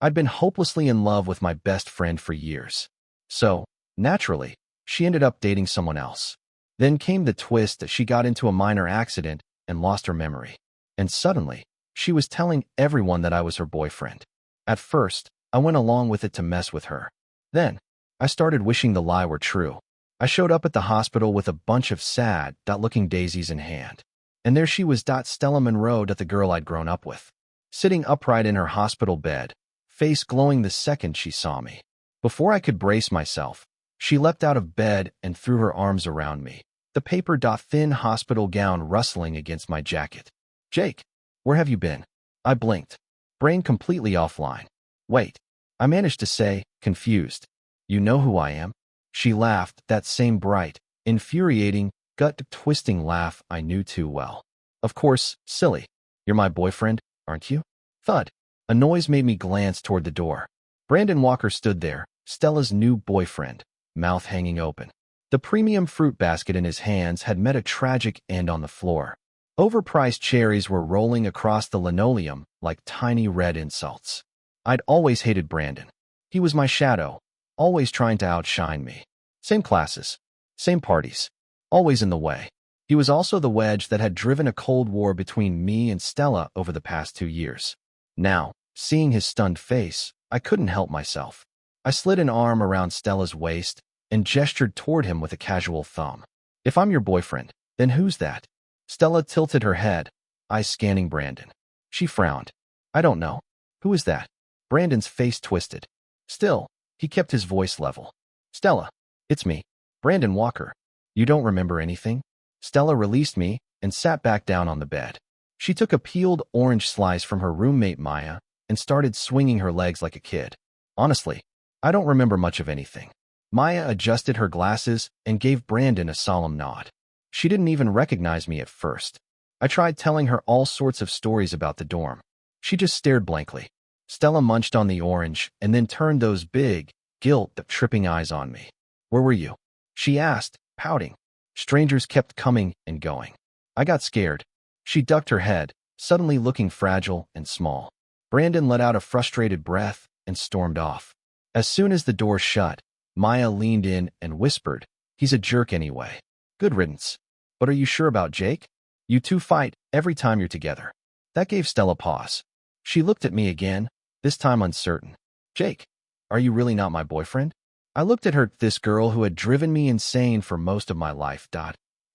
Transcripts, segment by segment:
I'd been hopelessly in love with my best friend for years. So, naturally, she ended up dating someone else. Then came the twist that she got into a minor accident and lost her memory. And suddenly, she was telling everyone that I was her boyfriend. At first, I went along with it to mess with her. Then, I started wishing the lie were true. I showed up at the hospital with a bunch of sad-looking daisies in hand. And there she was, Stella Monroe, the girl I'd grown up with, sitting upright in her hospital bed, face glowing the second she saw me. Before I could brace myself, she leapt out of bed and threw her arms around me, the paper-thin hospital gown rustling against my jacket. "Jake, where have you been?" I blinked, brain completely offline. "Wait," I managed to say, confused. "You know who I am?" She laughed, that same bright, infuriating, gut-twisting laugh I knew too well. "Of course, silly. You're my boyfriend, aren't you?" Thud. A noise made me glance toward the door. Brandon Walker stood there, Stella's new boyfriend, mouth hanging open. The premium fruit basket in his hands had met a tragic end on the floor. Overpriced cherries were rolling across the linoleum like tiny red insults. I'd always hated Brandon. He was my shadow, always trying to outshine me. Same classes, same parties, always in the way. He was also the wedge that had driven a cold war between me and Stella over the past 2 years. Now, seeing his stunned face, I couldn't help myself. I slid an arm around Stella's waist and gestured toward him with a casual thumb. "If I'm your boyfriend, then who's that?" Stella tilted her head, eyes scanning Brandon. She frowned. "I don't know. Who is that?" Brandon's face twisted. Still, he kept his voice level. "Stella, it's me, Brandon Walker. You don't remember anything?" Stella released me and sat back down on the bed. She took a peeled orange slice from her roommate Maya and started swinging her legs like a kid. "Honestly, I don't remember much of anything." Maya adjusted her glasses and gave Brandon a solemn nod. She didn't even recognize me at first. I tried telling her all sorts of stories about the dorm. She just stared blankly. Stella munched on the orange and then turned those big, guilt-tripping eyes on me. "Where were you?" she asked, pouting. Strangers kept coming and going. I got scared. She ducked her head, suddenly looking fragile and small. Brandon let out a frustrated breath and stormed off. As soon as the door shut, Maya leaned in and whispered, "He's a jerk anyway. Good riddance. But are you sure about Jake? You two fight every time you're together." That gave Stella pause. She looked at me again, this time uncertain. "Jake, are you really not my boyfriend?" I looked at her, this girl who had driven me insane for most of my life,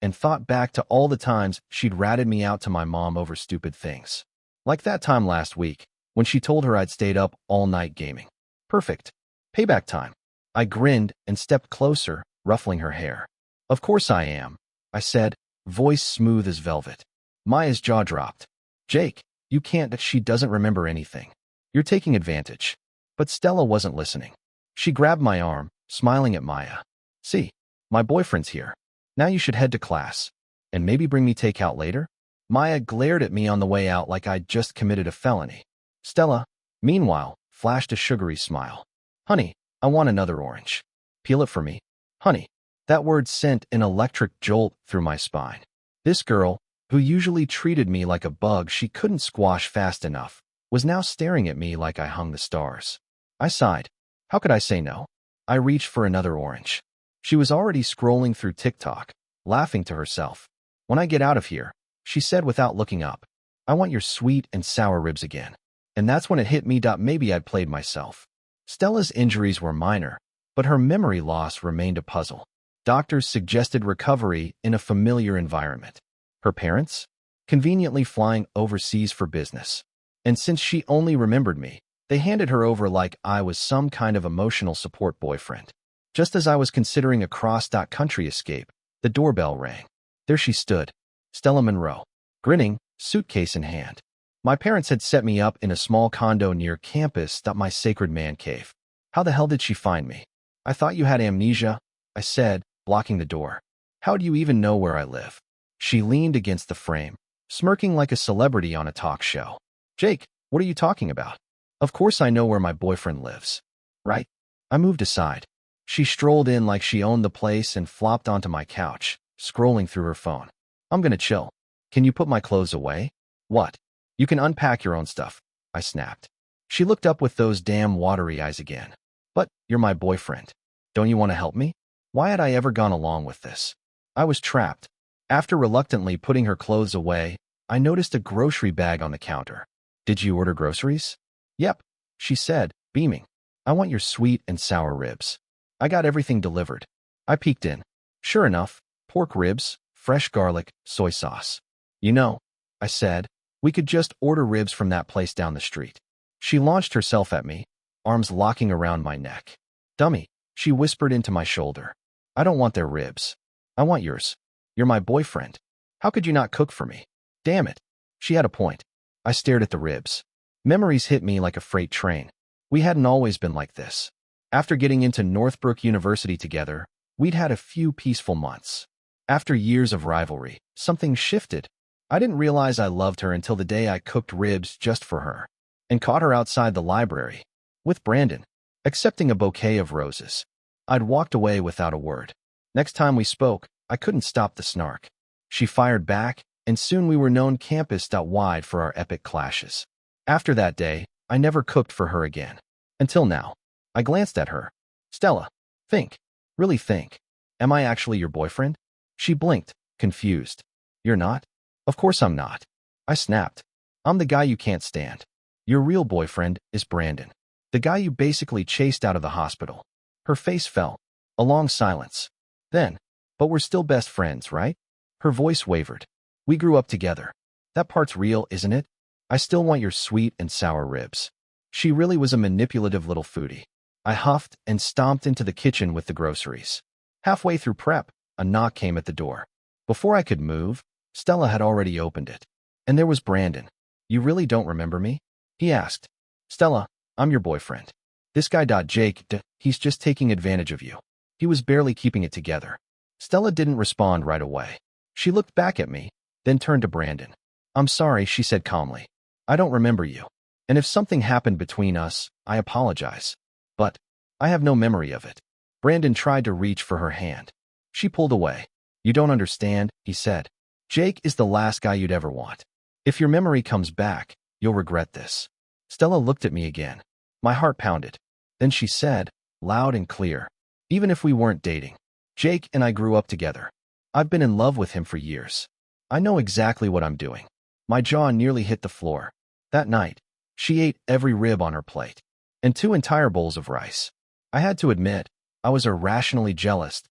and thought back to all the times she'd ratted me out to my mom over stupid things. Like that time last week, when she told her I'd stayed up all night gaming. Perfect. Payback time. I grinned and stepped closer, ruffling her hair. "Of course I am," I said, voice smooth as velvet. Maya's jaw dropped. "Jake, you can't. She doesn't remember anything. You're taking advantage." But Stella wasn't listening. She grabbed my arm, smiling at Maya. "See, my boyfriend's here. Now you should head to class. And maybe bring me takeout later?" Maya glared at me on the way out like I'd just committed a felony. Stella, meanwhile, flashed a sugary smile. "Honey, I want another orange. Peel it for me." Honey. That word sent an electric jolt through my spine. This girl, who usually treated me like a bug she couldn't squash fast enough, was now staring at me like I hung the stars. I sighed. How could I say no? I reached for another orange. She was already scrolling through TikTok, laughing to herself. "When I get out of here," she said without looking up, "I want your sweet and sour ribs again." And that's when it hit me. Maybe I'd played myself. Stella's injuries were minor, but her memory loss remained a puzzle. Doctors suggested recovery in a familiar environment. Her parents? Conveniently flying overseas for business. And since she only remembered me, they handed her over like I was some kind of emotional support boyfriend. Just as I was considering a cross-country escape, the doorbell rang. There she stood, Stella Monroe, grinning, suitcase in hand. My parents had set me up in a small condo near campus, my sacred man cave. "How the hell did she find me?" "I thought you had amnesia," I said, blocking the door. "How do you even know where I live?" She leaned against the frame, smirking like a celebrity on a talk show. "Jake, what are you talking about? Of course I know where my boyfriend lives. Right?" I moved aside. She strolled in like she owned the place and flopped onto my couch, scrolling through her phone. "I'm gonna chill. Can you put my clothes away?" "What? You can unpack your own stuff," I snapped. She looked up with those damn watery eyes again. But you're my boyfriend. Don't you want to help me? Why had I ever gone along with this? I was trapped. After reluctantly putting her clothes away, I noticed a grocery bag on the counter. Did you order groceries? Yep, she said, beaming. I want your sweet and sour ribs. I got everything delivered. I peeked in. Sure enough, pork ribs, fresh garlic, soy sauce. You know, I said, we could just order ribs from that place down the street. She launched herself at me, arms locking around my neck. Dummy, she whispered into my shoulder. I don't want their ribs. I want yours. You're my boyfriend. How could you not cook for me? Damn it. She had a point. I stared at the ribs. Memories hit me like a freight train. We hadn't always been like this. After getting into Northbrook University together, we'd had a few peaceful months. After years of rivalry, something shifted. I didn't realize I loved her until the day I cooked ribs just for her and caught her outside the library with Brandon, accepting a bouquet of roses. I'd walked away without a word. Next time we spoke, I couldn't stop the snark. She fired back, and soon we were known campus-wide for our epic clashes. After that day, I never cooked for her again. Until now. I glanced at her. Stella, think. Really think. Am I actually your boyfriend? She blinked, confused. You're not? Of course I'm not. I snapped. I'm the guy you can't stand. Your real boyfriend is Brandon. The guy you basically chased out of the hospital. Her face fell. A long silence. Then, but we're still best friends, right? Her voice wavered. We grew up together. That part's real, isn't it? I still want your sweet and sour ribs. She really was a manipulative little foodie. I huffed and stomped into the kitchen with the groceries. Halfway through prep, a knock came at the door. Before I could move, Stella had already opened it. And there was Brandon. You really don't remember me? He asked. Stella, I'm your boyfriend. This guy Jake, he's just taking advantage of you. He was barely keeping it together. Stella didn't respond right away. She looked back at me, then turned to Brandon. I'm sorry, she said calmly. I don't remember you. And if something happened between us, I apologize. But I have no memory of it. Brandon tried to reach for her hand. She pulled away. You don't understand, he said. Jake is the last guy you'd ever want. If your memory comes back, you'll regret this. Stella looked at me again. My heart pounded. Then she said, loud and clear, even if we weren't dating, Jake and I grew up together. I've been in love with him for years. I know exactly what I'm doing. My jaw nearly hit the floor. That night, she ate every rib on her plate, and 2 entire bowls of rice. I had to admit, I was irrationally jealous.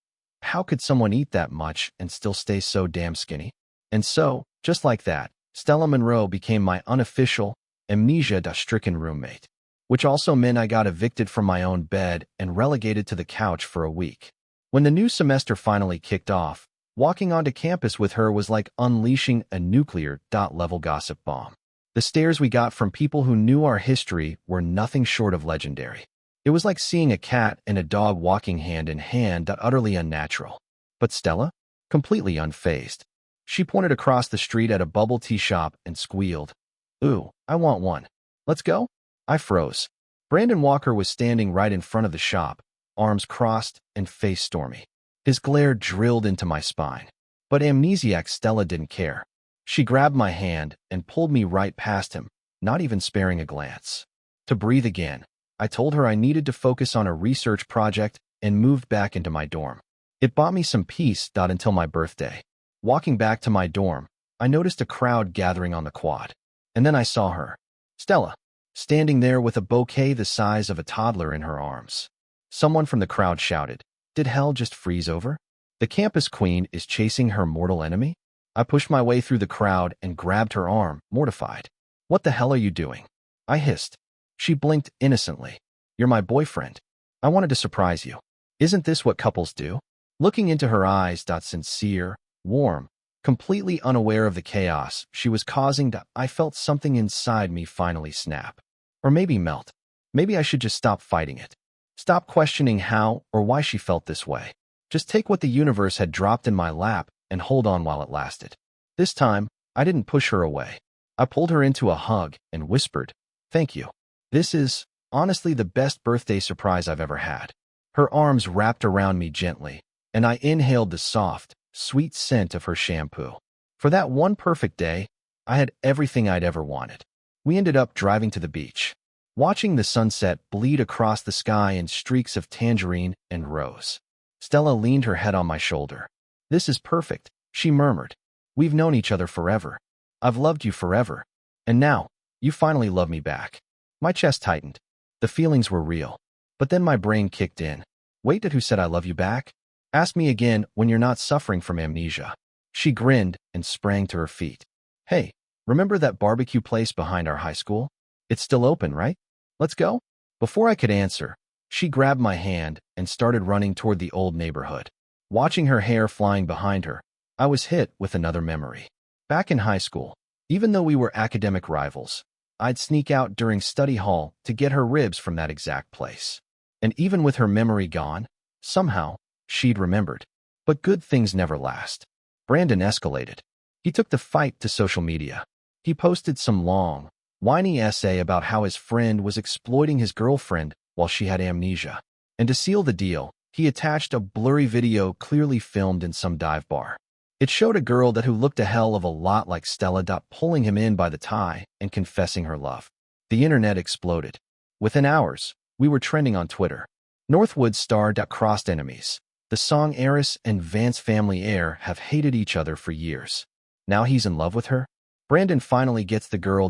How could someone eat that much and still stay so damn skinny? And so, just like that, Stella Monroe became my unofficial, amnesia-stricken roommate, which also meant I got evicted from my own bed and relegated to the couch for a week. When the new semester finally kicked off, walking onto campus with her was like unleashing a nuclear-level gossip bomb. The stares we got from people who knew our history were nothing short of legendary. It was like seeing a cat and a dog walking hand in hand, utterly unnatural. But Stella? Completely unfazed. She pointed across the street at a bubble tea shop and squealed, Ooh, I want one. Let's go? I froze. Brandon Walker was standing right in front of the shop, arms crossed and face stormy. His glare drilled into my spine. But amnesiac Stella didn't care. She grabbed my hand and pulled me right past him, not even sparing a glance. To breathe again, I told her I needed to focus on a research project and moved back into my dorm. It bought me some peace, until my birthday. Walking back to my dorm, I noticed a crowd gathering on the quad. And then I saw her, Stella, standing there with a bouquet the size of a toddler in her arms. Someone from the crowd shouted, Did hell just freeze over? The campus queen is chasing her mortal enemy? I pushed my way through the crowd and grabbed her arm, mortified. What the hell are you doing? I hissed. She blinked innocently. You're my boyfriend. I wanted to surprise you. Isn't this what couples do? Looking into her eyes, sincere, warm, completely unaware of the chaos she was causing, I felt something inside me finally snap. Or maybe melt. Maybe I should just stop fighting it. Stop questioning how or why she felt this way. Just take what the universe had dropped in my lap and hold on while it lasted. This time, I didn't push her away. I pulled her into a hug and whispered, Thank you. This is, honestly, the best birthday surprise I've ever had. Her arms wrapped around me gently, and I inhaled the soft, sweet scent of her shampoo. For that one perfect day, I had everything I'd ever wanted. We ended up driving to the beach. watching the sunset bleed across the sky in streaks of tangerine and rose. Stella leaned her head on my shoulder. "This is perfect," she murmured. "We've known each other forever. I've loved you forever. And now, you finally love me back." My chest tightened. The feelings were real. But then my brain kicked in. "Wait, who said I love you back? Ask me again when you're not suffering from amnesia." She grinned and sprang to her feet. "Hey, remember that barbecue place behind our high school? It's still open, right? Let's go?" Before I could answer, she grabbed my hand and started running toward the old neighborhood. Watching her hair flying behind her, I was hit with another memory. Back in high school, even though we were academic rivals, I'd sneak out during study hall to get her ribs from that exact place. And even with her memory gone, somehow, she'd remembered. But good things never last. Brandon escalated. He took the fight to social media. He posted some long, whiny essay about how his friend was exploiting his girlfriend while she had amnesia. And to seal the deal, he attached a blurry video clearly filmed in some dive bar. It showed a girl who looked a hell of a lot like Stella pulling him in by the tie and confessing her love. The internet exploded. Within hours, we were trending on Twitter. Northwood star crossed enemies. The song Eris and Vance Family Heir have hated each other for years. Now he's in love with her? Brandon finally gets the girl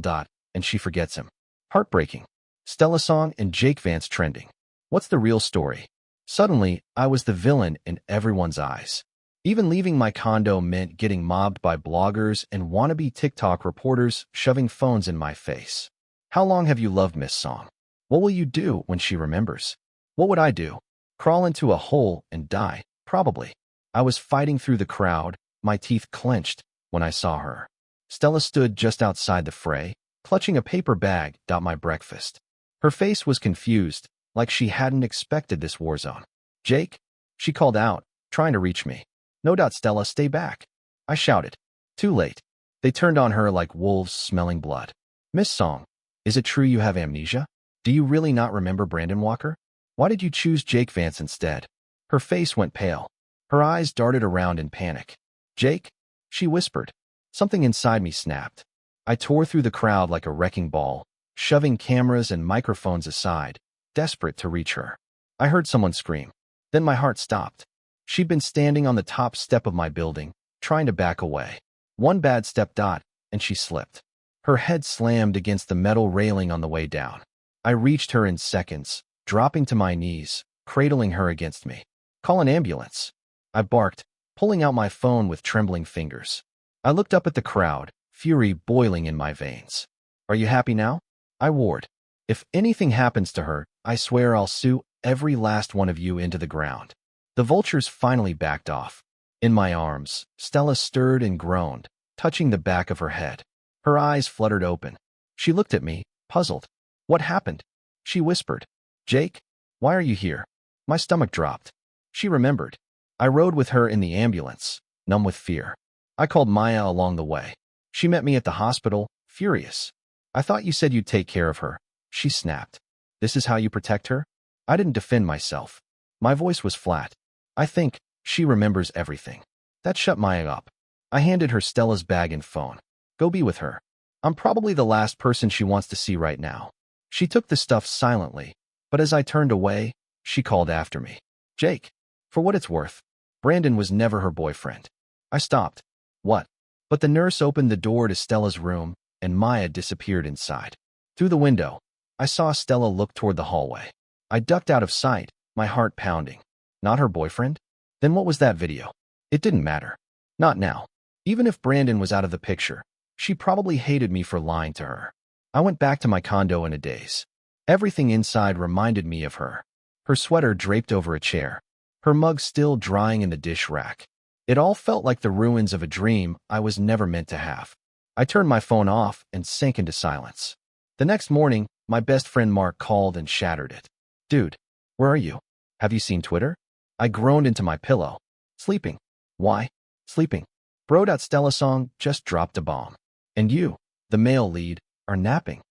and she forgets him. Heartbreaking. Stella Song and Jake Vance trending. What's the real story? Suddenly, I was the villain in everyone's eyes. Even leaving my condo meant getting mobbed by bloggers and wannabe TikTok reporters shoving phones in my face. How long have you loved Miss Song? What will you do when she remembers? What would I do? Crawl into a hole and die? Probably. I was fighting through the crowd, my teeth clenched, when I saw her. Stella stood just outside the fray, clutching a paper bag, my breakfast. Her face was confused, like she hadn't expected this war zone. "Jake?" She called out, trying to reach me. "No, Stella, stay back." I shouted. Too late. They turned on her like wolves smelling blood. "Miss Song, is it true you have amnesia? Do you really not remember Brandon Walker? Why did you choose Jake Vance instead?" Her face went pale. Her eyes darted around in panic. "Jake?" she whispered. Something inside me snapped. I tore through the crowd like a wrecking ball, shoving cameras and microphones aside, desperate to reach her. I heard someone scream. Then my heart stopped. She'd been standing on the top step of my building, trying to back away. One bad step, and she slipped. Her head slammed against the metal railing on the way down. I reached her in seconds, dropping to my knees, cradling her against me. "Call an ambulance," I barked, pulling out my phone with trembling fingers. I looked up at the crowd, fury boiling in my veins. "Are you happy now?" I warned. "If anything happens to her, I swear I'll sue every last one of you into the ground." The vultures finally backed off. In my arms, Stella stirred and groaned, touching the back of her head. Her eyes fluttered open. She looked at me, puzzled. "What happened?" she whispered. "Jake, why are you here?" My stomach dropped. She remembered. I rode with her in the ambulance, numb with fear. I called Maya along the way. She met me at the hospital, furious. "I thought you said you'd take care of her," she snapped. "This is how you protect her?" I didn't defend myself. My voice was flat. "I think she remembers everything." That shut Maya up. I handed her Stella's bag and phone. "Go be with her. I'm probably the last person she wants to see right now." She took the stuff silently, but as I turned away, she called after me. "Jake." For what it's worth, Brandon was never her boyfriend. I stopped. "What?" But the nurse opened the door to Stella's room, and Maya disappeared inside. Through the window, I saw Stella look toward the hallway. I ducked out of sight, my heart pounding. Not her boyfriend? Then what was that video? It didn't matter. Not now. Even if Brandon was out of the picture, she probably hated me for lying to her. I went back to my condo in a daze. Everything inside reminded me of her. Her sweater draped over a chair. Her mug still drying in the dish rack. It all felt like the ruins of a dream I was never meant to have. I turned my phone off and sank into silence. The next morning, my best friend Mark called and shattered it. "Dude, where are you? Have you seen Twitter?" I groaned into my pillow. "Sleeping." "Why?" "Sleeping. Bro. Stella Song just dropped a bomb. And you, the male lead, are napping."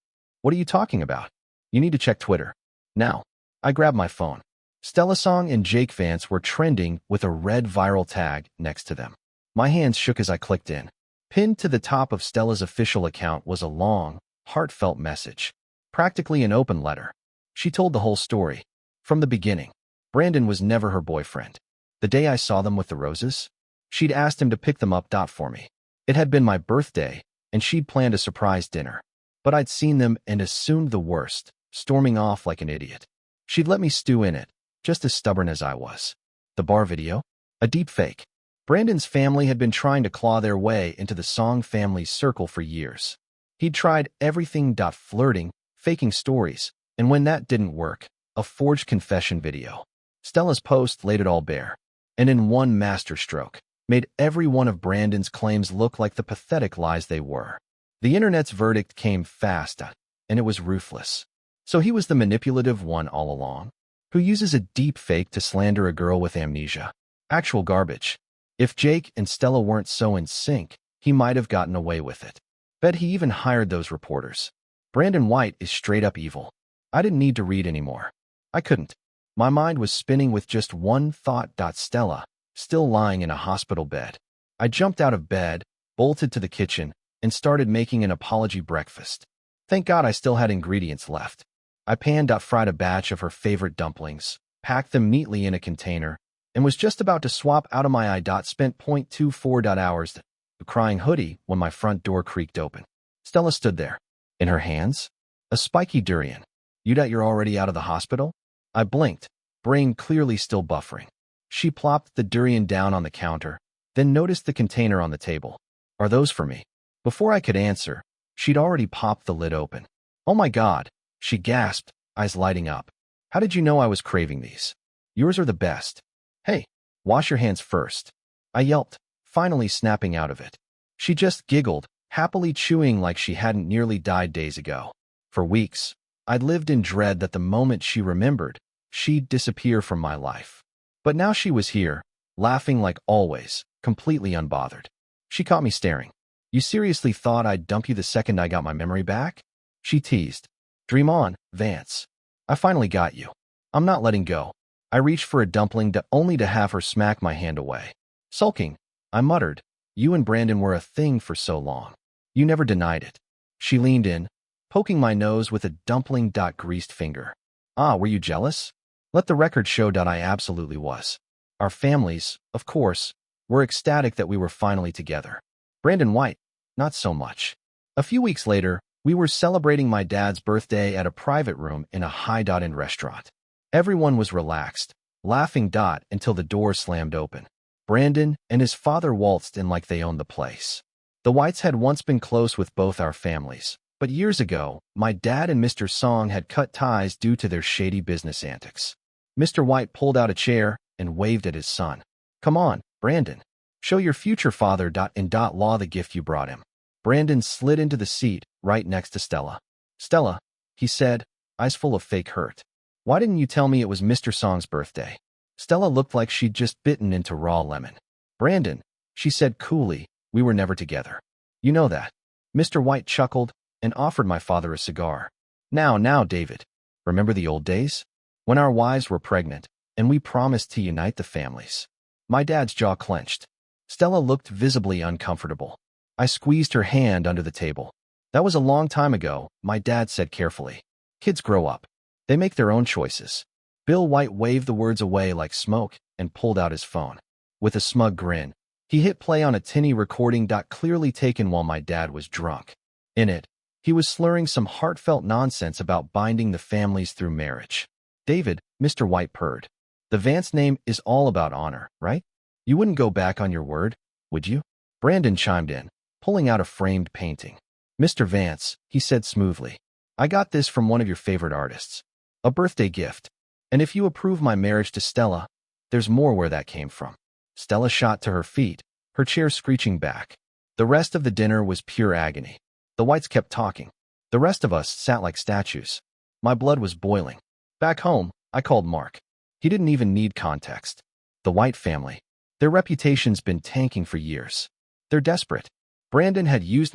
"What are you talking about?" "You need to check Twitter. Now." I grabbed my phone. Stella Song and Jake Vance were trending with a red viral tag next to them. My hands shook as I clicked in. Pinned to the top of Stella's official account was a long, heartfelt message. Practically an open letter. She told the whole story. From the beginning. Brandon was never her boyfriend. The day I saw them with the roses, she'd asked him to pick them up for me. It had been my birthday, and she'd planned a surprise dinner. But I'd seen them and assumed the worst, storming off like an idiot. She'd let me stew in it, just as stubborn as I was. The bar video? A deep fake. Brandon's family had been trying to claw their way into the Song family's circle for years. He'd tried everything, flirting, faking stories, and when that didn't work, a forged confession video. Stella's post laid it all bare, and in one masterstroke, made every one of Brandon's claims look like the pathetic lies they were. The internet's verdict came fast, and it was ruthless. So he was the manipulative one all along, who uses a deep fake to slander a girl with amnesia. Actual garbage. If Jake and Stella weren't so in sync, he might have gotten away with it. Bet he even hired those reporters. Brandon White is straight up evil. I didn't need to read anymore. I couldn't. My mind was spinning with just one thought. Stella, still lying in a hospital bed. I jumped out of bed, bolted to the kitchen, and started making an apology breakfast. Thank God I still had ingredients left. I fried a batch of her favorite dumplings, packed them neatly in a container, and was just about to swap out of my spent 0.24 hours the crying hoodie when my front door creaked open. Stella stood there. In her hands, a spiky durian. You're already out of the hospital? I blinked, brain clearly still buffering. She plopped the durian down on the counter, then noticed the container on the table. Are those for me? Before I could answer, she'd already popped the lid open. Oh my God, she gasped, eyes lighting up. How did you know I was craving these? Yours are the best. Hey, wash your hands first. I yelped, finally snapping out of it. She just giggled, happily chewing like she hadn't nearly died days ago. For weeks, I'd lived in dread that the moment she remembered, she'd disappear from my life. But now she was here, laughing like always, completely unbothered. She caught me staring. You seriously thought I'd dump you the second I got my memory back? She teased. Dream on, Vance. I finally got you. I'm not letting go. I reached for a dumpling only to have her smack my hand away. Sulking, I muttered. You and Brandon were a thing for so long. You never denied it. She leaned in, poking my nose with a dumpling-greased finger. Ah, were you jealous? Let the record show I absolutely was. Our families, of course, were ecstatic that we were finally together. Brandon White, not so much. A few weeks later, we were celebrating my dad's birthday at a private room in a high-end restaurant. Everyone was relaxed, laughing until the door slammed open. Brandon and his father waltzed in like they owned the place. The Whites had once been close with both our families, but years ago, my dad and Mr. Song had cut ties due to their shady business antics. Mr. White pulled out a chair and waved at his son. Come on, Brandon. Show your future father law the gift you brought him. Brandon slid into the seat right next to Stella. Stella, he said, eyes full of fake hurt. Why didn't you tell me it was Mr. Song's birthday? Stella looked like she'd just bitten into raw lemon. Brandon, she said coolly, we were never together. You know that. Mr. White chuckled and offered my father a cigar. Now, David. Remember the old days? When our wives were pregnant, and we promised to unite the families. My dad's jaw clenched. Stella looked visibly uncomfortable. I squeezed her hand under the table. That was a long time ago, my dad said carefully. Kids grow up. They make their own choices. Bill White waved the words away like smoke and pulled out his phone. With a smug grin, he hit play on a tinny recording clearly taken while my dad was drunk. In it, he was slurring some heartfelt nonsense about binding the families through marriage. David, Mr. White purred. The Vance name is all about honor, right? You wouldn't go back on your word, would you? Brandon chimed in, pulling out a framed painting. Mr. Vance, he said smoothly, I got this from one of your favorite artists. A birthday gift. And if you approve my marriage to Stella, there's more where that came from. Stella shot to her feet, her chair screeching back. The rest of the dinner was pure agony. The Whites kept talking. The rest of us sat like statues. My blood was boiling. Back home, I called Mark. He didn't even need context. The White family. Their reputation's been tanking for years. They're desperate. Brandon had used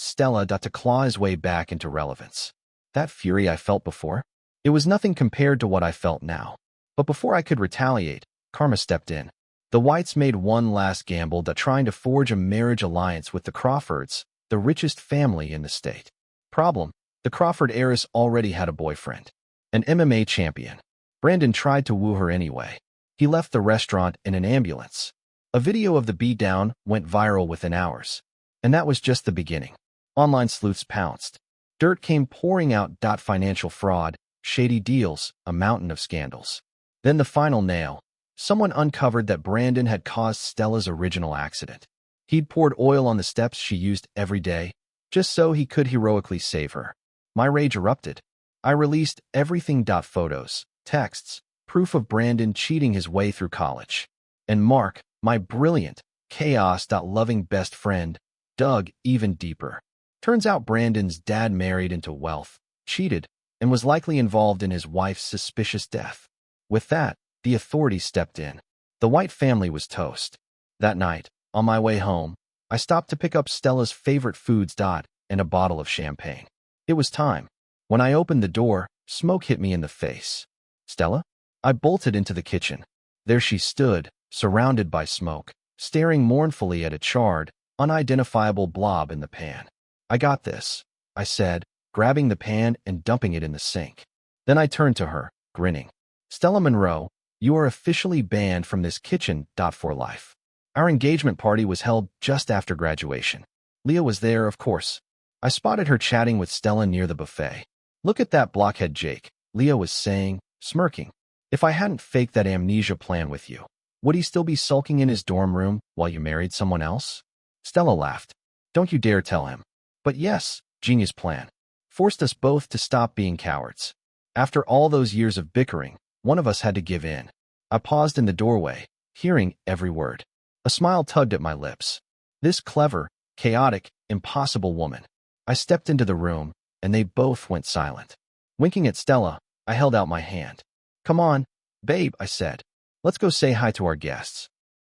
Stella to claw his way back into relevance. That fury I felt before? It was nothing compared to what I felt now. But before I could retaliate, karma stepped in. The Whites made one last gamble trying to forge a marriage alliance with the Crawfords, the richest family in the state. Problem: The Crawford heiress already had a boyfriend, an MMA champion. Brandon tried to woo her anyway. He left the restaurant in an ambulance. A video of the beatdown went viral within hours. And that was just the beginning. Online sleuths pounced. Dirt came pouring out. Financial fraud, shady deals, a mountain of scandals. Then the final nail. Someone uncovered that Brandon had caused Stella's original accident. He'd poured oil on the steps she used every day, just so he could heroically save her. My rage erupted. I released everything. Photos, texts, proof of Brandon cheating his way through college. And Mark, my brilliant, chaos-loving best friend, dug even deeper. Turns out Brandon's dad married into wealth, cheated, and was likely involved in his wife's suspicious death. With that, the authorities stepped in. The White family was toast. That night, on my way home, I stopped to pick up Stella's favorite foods. And a bottle of champagne. It was time. When I opened the door, smoke hit me in the face. Stella? I bolted into the kitchen. There she stood, surrounded by smoke, staring mournfully at a charred, unidentifiable blob in the pan. I got this, I said, grabbing the pan and dumping it in the sink. Then I turned to her, grinning. Stella Monroe, you are officially banned from this kitchen. For life. Our engagement party was held just after graduation. Leah was there, of course. I spotted her chatting with Stella near the buffet. Look at that blockhead Jake, Leah was saying, smirking. If I hadn't faked that amnesia plan with you, would he still be sulking in his dorm room while you married someone else? Stella laughed. Don't you dare tell him. But yes, genius plan. Forced us both to stop being cowards. After all those years of bickering, one of us had to give in. I paused in the doorway, hearing every word. A smile tugged at my lips. This clever, chaotic, impossible woman. I stepped into the room, and they both went silent. Winking at Stella, I held out my hand. Come on, babe, I said. Let's go say hi to our guests.